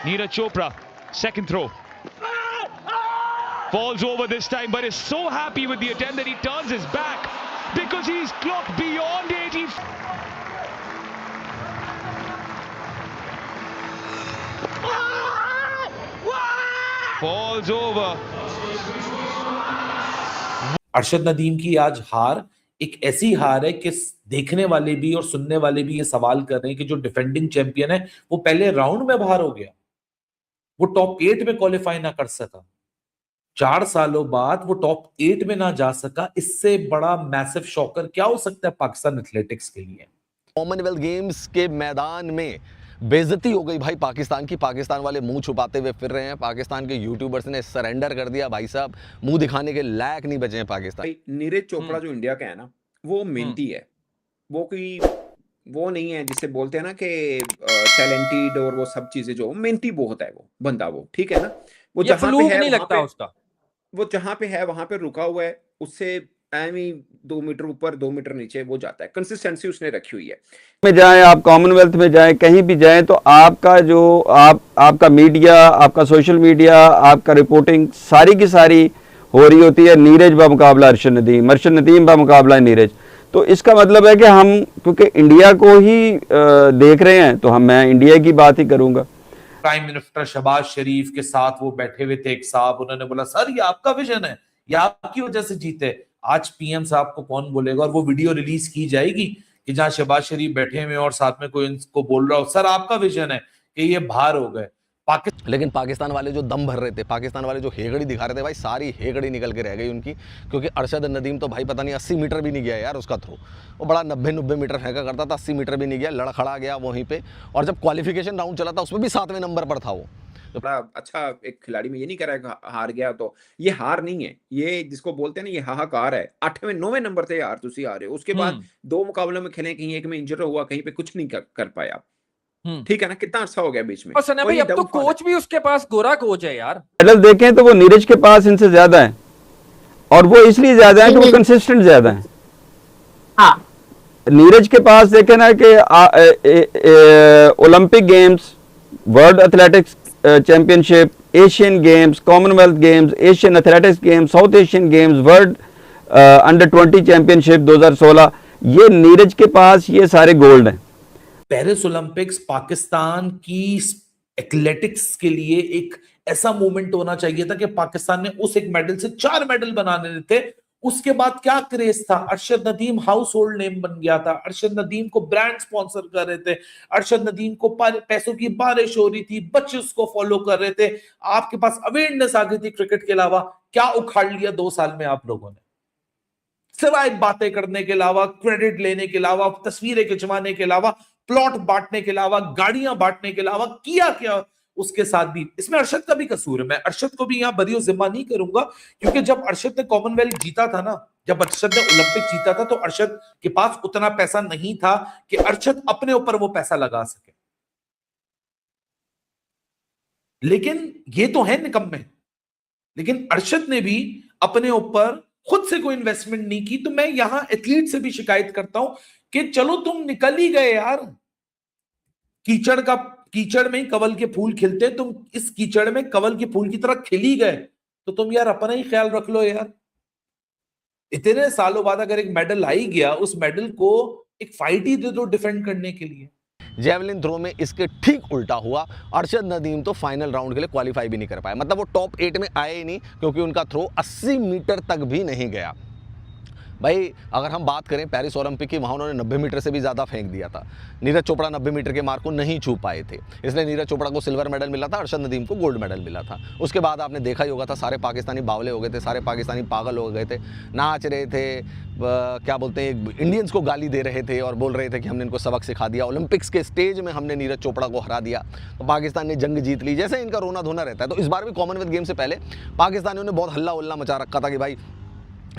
Neeraj Chopra, second throw. Falls over this time, but is so happy with the attempt that he turns his back because he's clocked beyond 80. Falls over. Arshad Nadeem की आज हार एक ऐसी हार है कि देखने वाले भी और सुनने वाले भी ये सवाल कर रहे हैं कि जो डिफेंडिंग चैंपियन है वो पहले राउंड में बाहर हो गया, वो टॉप 8 में क्वालिफाई ना कर सका, 4 सालों बाद वो टॉप 8 में ना जा सका। इससे बड़ा मैसिव शॉकर क्या हो सकता है पाकिस्तान एथलेटिक्स के लिए? कॉमनवेल्थ गेम्स के मैदान में बेइज्जती हो गई भाई पाकिस्तान की। पाकिस्तान वाले मुंह छुपाते हुए फिर रहे हैं। पाकिस्तान के यूट्यूबर्स ने सरेंडर कर दिया भाई साहब, मुंह दिखाने के लायक नहीं बचे हैं पाकिस्तान। भाई नीरज चोपड़ा जो इंडिया का है ना, वो मेहनती है, वो कोई वो नहीं है जिससे बोलते हैं ना कि टैलेंटेड और वो सब चीजें, जो मेहनती बहुत है वो बंदा, वो ठीक है ना। वो ये जहां पे फ्लूक है नहीं वहां लगता पे, उसका। वो जहां पे है वहां पे रुका हुआ है, उससे एम ही 2 मीटर ऊपर 2 मीटर नीचे वो जाता है। कंसिस्टेंसी उसने रखी हुई है। में जाएं, आप कॉमनवेल्थ में जाएं, कहीं भी जाएं, तो आपका जो आपका मीडिया, आपका सोशल मीडिया, आपका रिपोर्टिंग सारी की सारी हो रही होती है नीरज बा मुकाबला अरशद नदीम, अरशद नदीम बा मुकाबला नीरज। तो इसका मतलब है कि हम क्योंकि इंडिया को ही देख रहे हैं, तो मैं इंडिया की बात ही करूंगा। प्राइम मिनिस्टर शहबाज शरीफ के साथ वो बैठे हुए थे एक साहब, उन्होंने बोला सर ये आपका विजन है, ये आपकी वजह से जीते। आज पीएम साहब को कौन बोलेगा? और वो वीडियो रिलीज की जाएगी कि जहां शहबाज शरीफ बैठे हुए और साथ में कोई इनको बोल रहा हो सर आपका विजन है कि ये बाहर हो गए। लेकिन पाकिस्तान वाले जो दम भर रहे थे, पाकिस्तान वाले जो हेगड़ी दिखा रहे थे भाई, सारी हेगड़ी निकल के रह गई उनकी। क्योंकि अरशद नदीम तो भाई पता नहीं 80 मीटर भी नहीं गया यार उसका थ्रो। वो बड़ा 90 मीटर फेंका करता था, 80 मीटर भी नहीं गया, लड़खड़ा गया वहीं पे। और जब क्वालिफिकेशन राउंड चला था उसमें भी 7वें नंबर पर था वो। तो बड़ा अच्छा एक खिलाड़ी में ये नहीं कह रहा है हार गया, तो ये हार नहीं है, ये जिसको बोलते हैं ना, ये हाहाकार है। 8वें 9वें नंबर से यार तुसी आ रहे हो, उसके बाद 2 मुकाबलों में खेले, कहीं एक में इंजर हुआ, कहीं पे कुछ नहीं कर पाया। ठीक है ना, कितना अच्छा हो गया बीच में। और सना भाई, अब तो कोच भी उसके पास गोरा कोच है यार। मेडल देखें तो वो नीरज के पास इनसे ज्यादा है, और वो इसलिए ज्यादा है कि वो कंसिस्टेंट ज्यादा है। हाँ। नीरज के पास देखें ना कि Olympic games, world athletics championship, Asian games, Commonwealth games, Asian athletics games, South Asian games, world under 20 championship 2016, ये नीरज के पास ये सारे गोल्ड हैं। पेरिस ओलंपिक्स पाकिस्तान की एथलेटिक्स के लिए एक ऐसा मोमेंट होना चाहिए था कि पाकिस्तान ने उस एक मेडल से 4 मेडल बनाने थे। उसके बाद क्या क्रेज था, Arshad Nadeem house hold name बन गया था, अरशद नदीम को ब्रांड स्पॉन्सर कर रहे थे, अरशद नदीम को पैसों की बारिश हो रही थी, बच्चे उसको फॉलो कर रहे थे, आपके पास अवेयरनेस आ गई थी क्रिकेट के अलावा। क्या उखाड़ लिया 2 साल में आप लोगों ने? सिवाय बातें करने के अलावा, क्रेडिट लेने के अलावा, तस्वीरें खिंचवाने के अलावा, प्लॉट बांटने के अलावा, गाड़ियां बांटने के अलावा किया क्या उसके साथ भी? इसमें अरशद का भी कसूर है। मैं अरशद को भी यहां बरी जिम्मा नहीं करूंगा, क्योंकि जब अरशद ने कॉमनवेल्थ जीता था ना, जब अरशद ने ओलंपिक जीता था, तो अरशद के पास उतना पैसा नहीं था कि अरशद अपने ऊपर वो पैसा लगा सके। लेकिन ये तो है निकम्मे। लेकिन अरशद ने भी अपने ऊपर खुद से कोई इन्वेस्टमेंट नहीं की। तो मैं यहां एथलीट से भी शिकायत करता हूं कि चलो तुम निकल ही गए यार, कीचड़ में कवल के फूल खिलते, तुम इस कीचड़ में कवल के फूल की तरह खिल ही गए, तो तुम यार अपना ही ख्याल रख लो यार। इतने सालों बाद अगर एक मेडल आ ही गया, उस मेडल को एक फाइट ही दे दो डिफेंड करने के लिए। जेवलिन थ्रो में इसके ठीक उल्टा हुआ। अरशद नदीम तो फाइनल राउंड के लिए क्वालिफाई भी नहीं कर पाए, मतलब वो टॉप 8 में आए ही नहीं, क्योंकि उनका थ्रो 80 मीटर तक भी नहीं गया। भाई अगर हम बात करें पेरिस ओलंपिक की, वहाँ उन्होंने 90 मीटर से भी ज़्यादा फेंक दिया था। नीरज चोपड़ा 90 मीटर के मार्क को नहीं छू पाए थे, इसलिए नीरज चोपड़ा को सिल्वर मेडल मिला था, अरशद नदीम को गोल्ड मेडल मिला था। उसके बाद आपने देखा ही होगा था, सारे पाकिस्तानी बावले हो गए थे, सारे पाकिस्तानी पागल हो गए थे, नाच रहे थे, क्या बोलते हैं, इंडियंस को गाली दे रहे थे और बोल रहे थे कि हमने इनको सबक सिखा दिया, ओलंपिक्स के स्टेज में हमने नीरज चोपड़ा को हरा दिया, तो पाकिस्तान ने जंग जीत ली, जैसे इनका रोना धोना रहता है। तो इस बार भी कॉमनवेल्थ गेम से पहले पाकिस्तानियों ने बहुत हल्ला उल्ला मचा रखा था कि भाई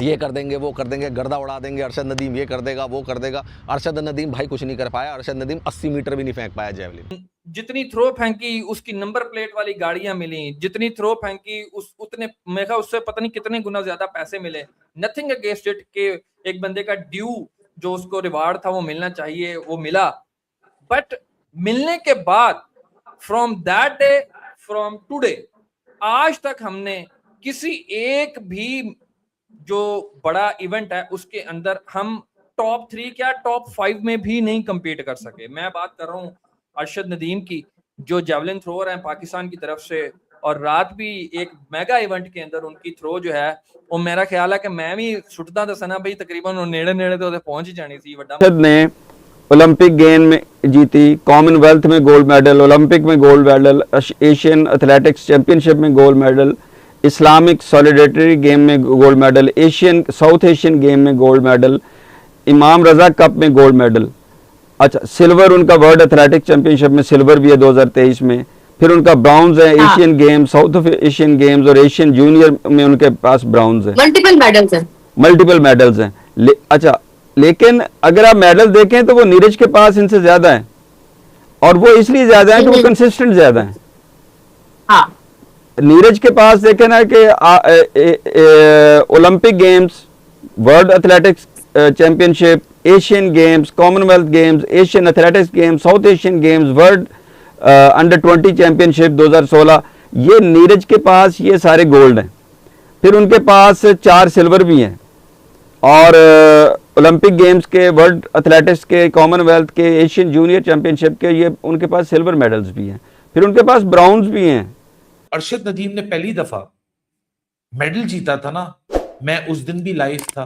ये कर देंगे, वो कर देंगे, गर्दा उड़ा देंगे, अरशद नदीम ये कर देगा, वो कर देगा। अरशद नदीम भाई कुछ नहीं कर पाया। अरशद नदीम 80 मीटर भी नहीं फेंक पाया जेवलिन। जितनी थ्रो फेंकी उसकी नंबर प्लेट वाली गाड़ियां मिली, जितनी थ्रो फेंकी उतने मेरा उससे पता नहीं कितने गुना ज्यादा पैसे मिले। नथिंग अगेंस्ट इट के एक बंदे का ड्यू जो उसको रिवार्ड था वो मिलना चाहिए, वो मिला। बट मिलने के बाद from that day from today आज तक हमने किसी एक भी जो बड़ा इवेंट है उसके अंदर हम टॉप 3 क्या टॉप 5 में भी नहीं compete कर सके। मैं बात कर रहा हूँ अरशद नदीम की, जो जेवलिन थ्रोअर हैं पाकिस्तान की तरफ से, और रात भी एक मेगा इवेंट के अंदर उनकी थ्रो जो है वो मेरा ख्याल है कि मैं भी सुटदा तो सना भाई तकरीबन नेड़े नेड़े तो पहुंच ही जानी थी। बड़ा ने ओलंपिक गेम में जीती, कॉमनवेल्थ में गोल्ड मेडल, ओलंपिक में gold medal, Asian athletics championship में gold medal, Islamic solidarity game में gold medal, Asian South Asian game में gold medal, Imam Reza cup में गोल्ड मेडल। अच्छा, सिल्वर उनका वर्ल्ड एथलेटिक्स चैंपियनशिप में silver भी है 2023 में। फिर उनका ब्राउन्ज है Asian games, South Asian games और एशियन जूनियर में उनके पास ब्राउन्ज है। मल्टीपल मेडल्स हैं। अच्छा, लेकिन अगर आप मेडल देखें तो वो नीरज के पास इनसे ज्यादा है, और वो इसलिए ज्यादा है कि वो कंसिस्टेंट ज्यादा है। हाँ। नीरज के पास देखें ना कि Olympic games, world athletics championship, Asian games, Commonwealth games, Asian athletics games, South Asian games, world under 20 championship 2016, ये नीरज के पास ये सारे गोल्ड हैं। फिर उनके पास 4 सिल्वर भी हैं, और ओलंपिक गेम्स के, वर्ल्ड एथलेटिक्स के, कॉमनवेल्थ के, एशियन जूनियर चैंपियनशिप के, ये उनके पास सिल्वर मेडल्स भी हैं। फिर उनके पास ब्राउन्स भी हैं। अरशद नदीम ने पहली दफा मेडल जीता था ना, मैं उस दिन भी लाइव था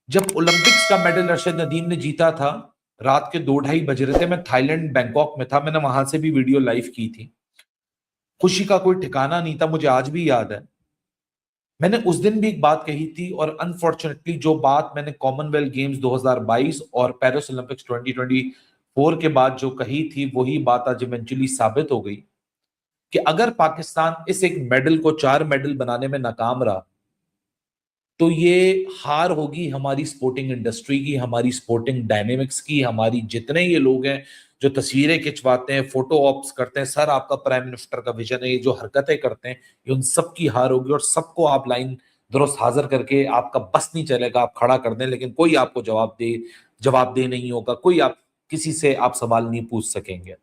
जब ओलंपिक्स का मेडल अरशद नदीम ने जीता था। रात के 2-2:30 बज रहे थे, मैं थाईलैंड बैंकॉक में था, मैंने वहां से भी वीडियो लाइव की थी। खुशी का कोई ठिकाना नहीं था, मुझे आज भी याद है। मैंने उस दिन भी एक बात कही थी, और अनफॉर्चुनेटली जो बात मैंने कॉमनवेल्थ गेम्स 2022 और पेरिस ओलंपिक्स 2024 के बाद जो कही थी, वही बात आज इवेंचुअली साबित हो गई कि अगर पाकिस्तान इस एक मेडल को 4 मेडल बनाने में नाकाम रहा तो ये हार होगी हमारी स्पोर्टिंग इंडस्ट्री की, हमारी स्पोर्टिंग डायनेमिक्स की। हमारी जितने ये लोग हैं जो तस्वीरें खिंचवाते हैं, फोटो ऑप्स करते हैं, सर आपका प्राइम मिनिस्टर का विजन है, ये जो हरकतें करते हैं, ये उन सब की हार होगी। और सबको आप लाइन दुरुस्त हाजिर करके, आपका बस नहीं चलेगा, आप खड़ा कर दें, लेकिन कोई आपको जवाबदेह नहीं होगा, कोई आप किसी से आप सवाल नहीं पूछ सकेंगे।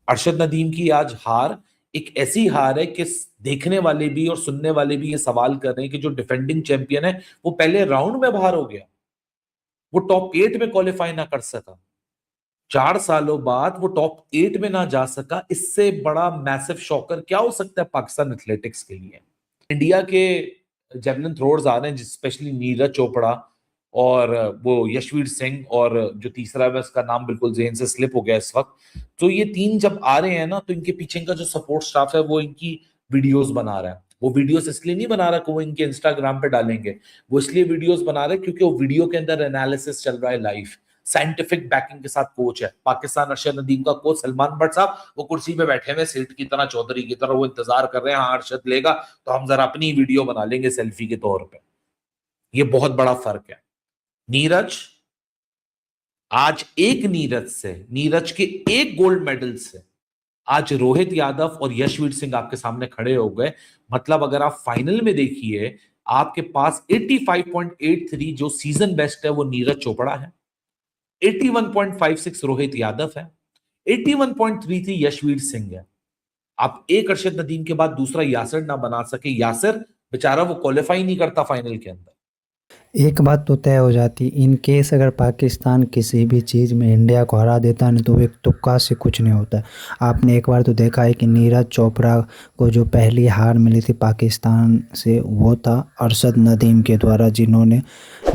अरशद नदीम की आज हार एक ऐसी हार है कि देखने वाले भी और सुनने वाले भी ये सवाल कर रहे हैं कि जो डिफेंडिंग चैंपियन है वो पहले राउंड में बाहर हो गया, वो टॉप 8 में क्वालिफाई ना कर सका, 4 सालों बाद वो टॉप 8 में ना जा सका। इससे बड़ा मैसिव शॉकर क्या हो सकता है पाकिस्तान एथलेटिक्स के लिए। इंडिया के जेवलिन थ्रोअर्स आ रहे हैं, स्पेशली नीरज चोपड़ा और वो यशवीर सिंह, और जो तीसरा है उसका नाम बिल्कुल ज़हन से स्लिप हो गया इस वक्त। तो ये 3 जब आ रहे हैं ना, तो इनके पीछे का जो सपोर्ट स्टाफ है वो इनकी वीडियोस बना रहा है। वो वीडियोस इसलिए नहीं बना रहा कि वो इनके इंस्टाग्राम पे डालेंगे, वो इसलिए वीडियोस बना रहे हैं क्योंकि वो वीडियो के अंदर एनालिसिस चल रहा है लाइव, साइंटिफिक बैकिंग के साथ कोच है। पाकिस्तान अरशद नदीम का कोच सलमान भट्ट साहब वो कुर्सी पे बैठे हुए सेठ की तरह, चौधरी की तरह, वो इंतजार कर रहे हैं, हाँ अरशद लेगा तो हम जरा अपनी वीडियो बना लेंगे सेल्फी के तौर पे। ये बहुत बड़ा फर्क है। नीरज आज एक नीरज के एक गोल्ड मेडल से आज रोहित यादव और यशवीर सिंह आपके सामने खड़े हो गए। मतलब अगर आप फाइनल में देखिए, आपके पास 85.83 जो सीजन बेस्ट है वो नीरज चोपड़ा है, 81.56 रोहित यादव है, 81.33 यशवीर सिंह है। आप एक अरशद नदीम के बाद दूसरा यासिर ना बना सके। यासिर बेचारा वो क्वालिफाई नहीं करता फाइनल के अंदर। एक बात तो तय हो जाती, इन केस अगर पाकिस्तान किसी भी चीज़ में इंडिया को हरा देता है तो एक तुक्का से कुछ नहीं होता। आपने एक बार तो देखा है कि नीरज चोपड़ा को जो पहली हार मिली थी पाकिस्तान से वो था अरशद नदीम के द्वारा, जिन्होंने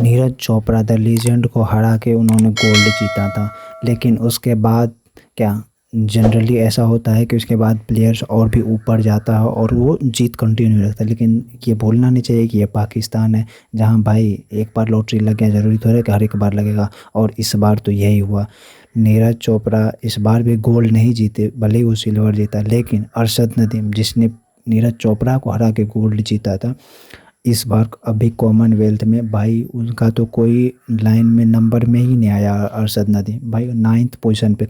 नीरज चोपड़ा द लीजेंड को हरा के उन्होंने गोल्ड जीता था। लेकिन उसके बाद क्या जनरली ऐसा होता है कि उसके बाद प्लेयर्स और भी ऊपर जाता है और वो जीत कंटिन्यू रखता है। लेकिन ये भूलना नहीं चाहिए कि ये पाकिस्तान है, जहां भाई एक बार लॉटरी लग गया ज़रूरी तो है कि हर एक बार लगेगा, और इस बार तो यही हुआ। नीरज चोपड़ा इस बार भी गोल्ड नहीं जीते, भले ही वो सिल्वर जीता, लेकिन अरशद नदीम जिसने नीरज चोपड़ा को हरा के गोल्ड जीता था, इस बार अभी कॉमनवेल्थ में भाई उनका तो कोई लाइन में नंबर में ही नहीं आया। अरशद नदीम भाई 9th पोजीशन पे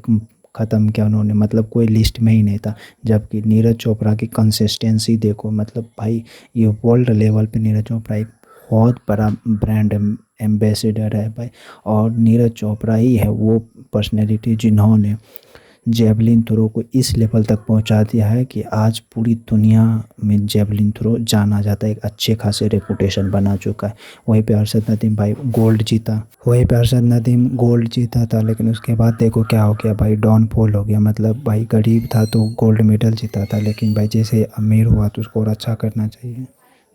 ख़त्म किया उन्होंने, मतलब कोई लिस्ट में ही नहीं था। जबकि नीरज चोपड़ा की कंसिस्टेंसी देखो, मतलब भाई ये वर्ल्ड लेवल पे नीरज चोपड़ा एक बहुत बड़ा ब्रांड एम्बेसडर है भाई, और नीरज चोपड़ा ही है वो पर्सनैलिटी जिन्होंने जेवलिन थ्रो को इस लेवल तक पहुंचा दिया है कि आज पूरी दुनिया में जेवलिन थ्रो जाना जाता है, एक अच्छे खासे रेपुटेशन बना चुका है। वहीं पे अरशद नदीम भाई गोल्ड जीता था, लेकिन उसके बाद देखो क्या हो गया भाई, डाउनफॉल हो गया। मतलब भाई गरीब था तो गोल्ड मेडल जीता था, लेकिन भाई जैसे अमीर हुआ तो उसको और अच्छा करना चाहिए।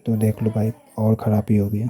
तो देख लो भाई और ख़राबी हो गया।